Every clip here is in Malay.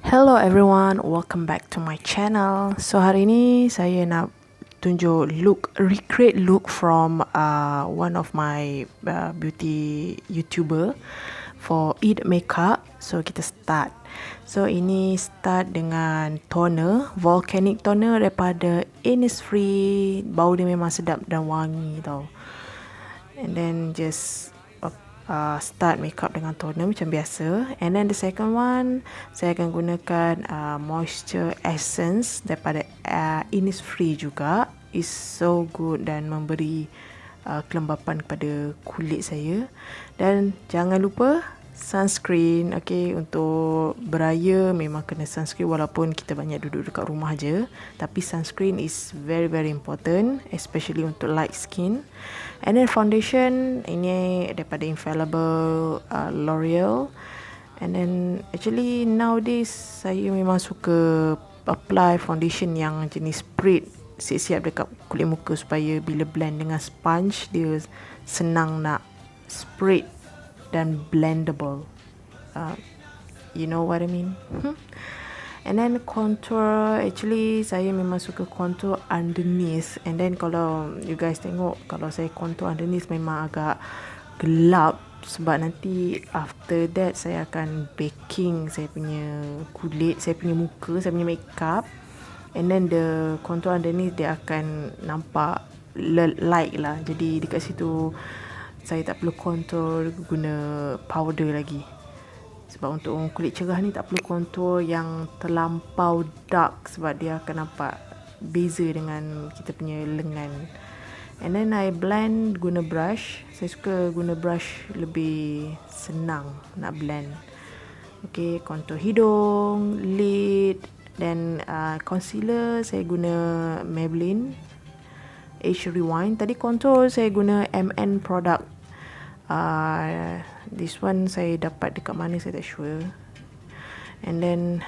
Hello everyone, welcome back to my channel. So hari ni saya nak tunjuk recreate look from one of my beauty YouTuber for Eat Makeup. So kita start. So ini start dengan toner, Volcanic toner daripada Innisfree. Bau dia memang sedap dan wangi tau. And then just start makeup dengan toner macam biasa. And then the second one, saya akan gunakan moisture essence daripada Innisfree juga. Is so good dan memberi kelembapan kepada kulit saya. Dan jangan lupa sunscreen. Okay, untuk beraya memang kena sunscreen walaupun kita banyak duduk dekat rumah je. Tapi sunscreen is very important, especially untuk light skin. And then foundation ini daripada Inffallible, L'Oreal. And then actually nowadays saya memang suka apply foundation yang jenis spread, siap-siap dekat kulit muka supaya bila blend dengan sponge dia senang nak spread dan blendable. You know what I mean? And then contour, actually saya memang suka contour underneath. And then kalau you guys tengok, kalau saya contour underneath memang agak gelap sebab nanti after that saya akan baking saya punya kulit, saya punya muka, saya punya makeup. And then the contour underneath dia akan nampak light lah. Jadi dekat situ saya tak perlu contour guna powder lagi. Sebab untuk kulit cerah ni tak perlu contour yang terlampau dark sebab dia akan nampak beza dengan kita punya lengan. And then I blend guna brush. Saya suka guna brush, lebih senang nak blend. Okay, contour hidung, lid. Dan concealer saya guna Maybelline Age Rewind. Tadi contour saya guna MN product. This one saya dapat dekat mana saya tak sure. And then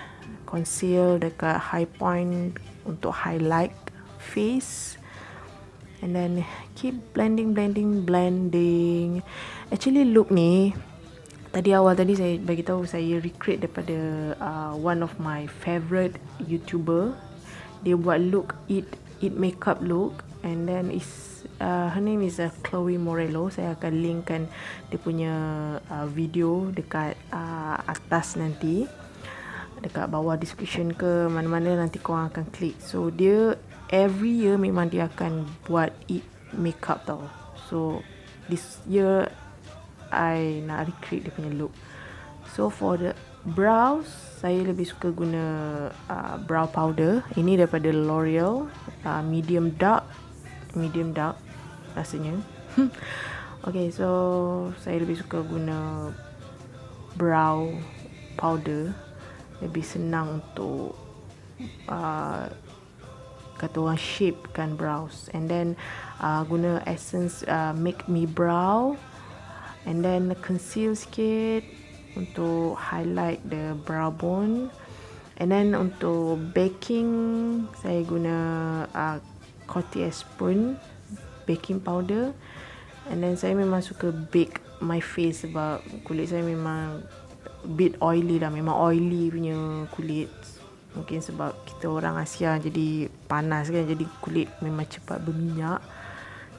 conceal dekat high point untuk highlight face. And then keep blending. Actually look ni awal tadi saya bagi tahu saya recreate daripada one of my favorite YouTuber. Dia buat look eat makeup look. And then her name is Chloe Morello. Saya akan linkkan dia punya video dekat atas nanti, dekat bawah description ke mana-mana nanti korang akan klik. So dia every year memang dia akan buat eat makeup tau. So this year I nak recreate dia punya look. So for the brows, saya lebih suka guna brow powder. Ini daripada L'Oreal, medium dark rasanya. Okay, so saya lebih suka guna brow powder. Lebih senang untuk kata orang shapekan brows. And then guna essence Make Me Brow. And then conceal sikit untuk highlight the brow bone. And then untuk baking saya guna coty airspun baking powder. And then saya memang suka bake my face sebab kulit saya memang bit oily lah. Memang oily punya kulit. Mungkin sebab kita orang Asia jadi panas kan, jadi kulit memang cepat berminyak.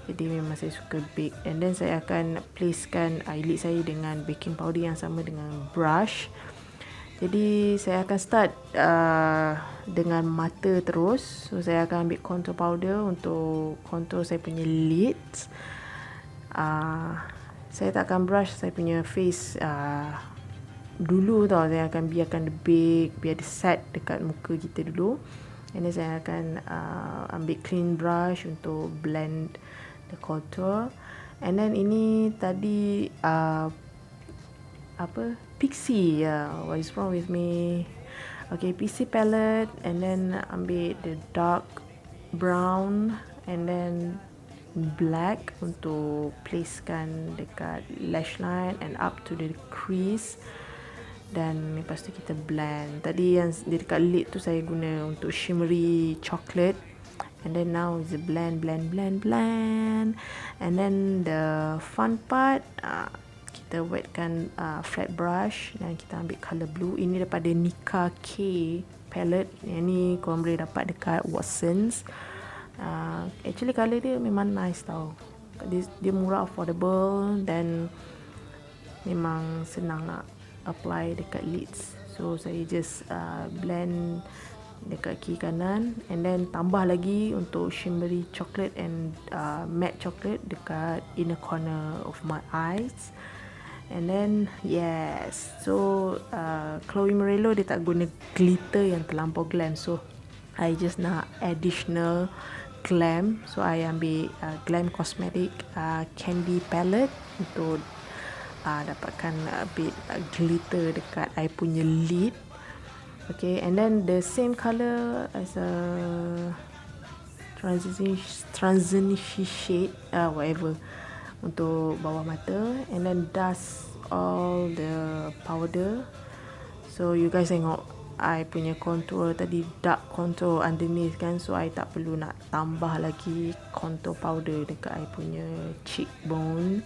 Jadi memang saya suka bake. And then saya akan placekan eyelid saya dengan baking powder yang sama dengan brush. Jadi saya akan start dengan mata terus. So saya akan ambil contour powder untuk contour saya punya lids. Saya tak akan brush saya punya face dulu tau. Saya akan biarkan dia bake, biar dia set dekat muka kita dulu. And then saya akan ambil clean brush untuk blend the contour. And then ini tadi pixi. What is wrong with me? Okay, pixi palette. And then ambil the dark brown and then black untuk placekan dekat lash line and up to the crease. Dan lepas tu kita blend. Tadi yang dekat lid tu saya guna untuk shimmery chocolate. And then now is the blend. And then the fun part, kita wetkan flat brush dan kita ambil colour blue. Ini daripada Nika K palette. Yang ni korang boleh dapat dekat Watsons. Actually colour dia memang nice tau. Dia murah, affordable, dan memang senang nak apply dekat lids. So saya just blend dekat kiri kanan, and then tambah lagi untuk shimmery chocolate and matte chocolate dekat inner corner of my eyes. And then yes, so Chloe Morello dia tak guna glitter yang terlampau glam, so I just nak additional glam. So I ambil Glam Cosmetic candy palette untuk dapatkan a bit glitter dekat I punya lid. Okay, and then the same color as a transition shade, whatever, untuk bawah mata, and then dust all the powder. So you guys tengok I punya contour tadi dark contour underneath kan, so I tak perlu nak tambah lagi contour powder dekat I punya cheekbone.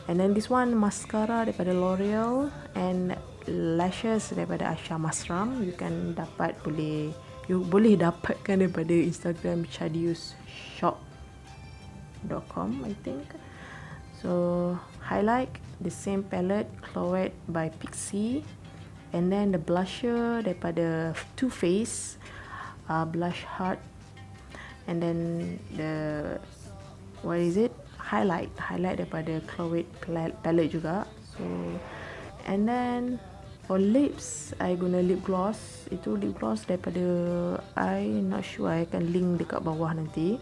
And then this one mascara daripada L'Oreal, and lashes daripada Aishah masram. You boleh dapatkan daripada Instagram chadiusshop.com, I think. So highlight the same palette, Chloette by Pixi, and then the blusher daripada Too Faced, blush heart, and then the highlight daripada Chloette palette juga. So and then for lips, I guna lip gloss. Itu lip gloss daripada not sure, I akan link dekat bawah nanti.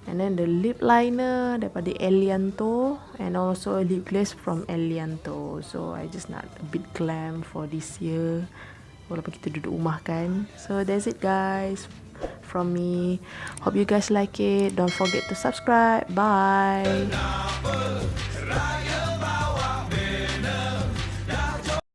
And then the lip liner daripada Elianto, and also a lip glaze from Elianto. So I just nak a bit glam for this year, walaupun kita duduk rumah kan. So that's it guys from me. Hope you guys like it. Don't forget to subscribe. Bye.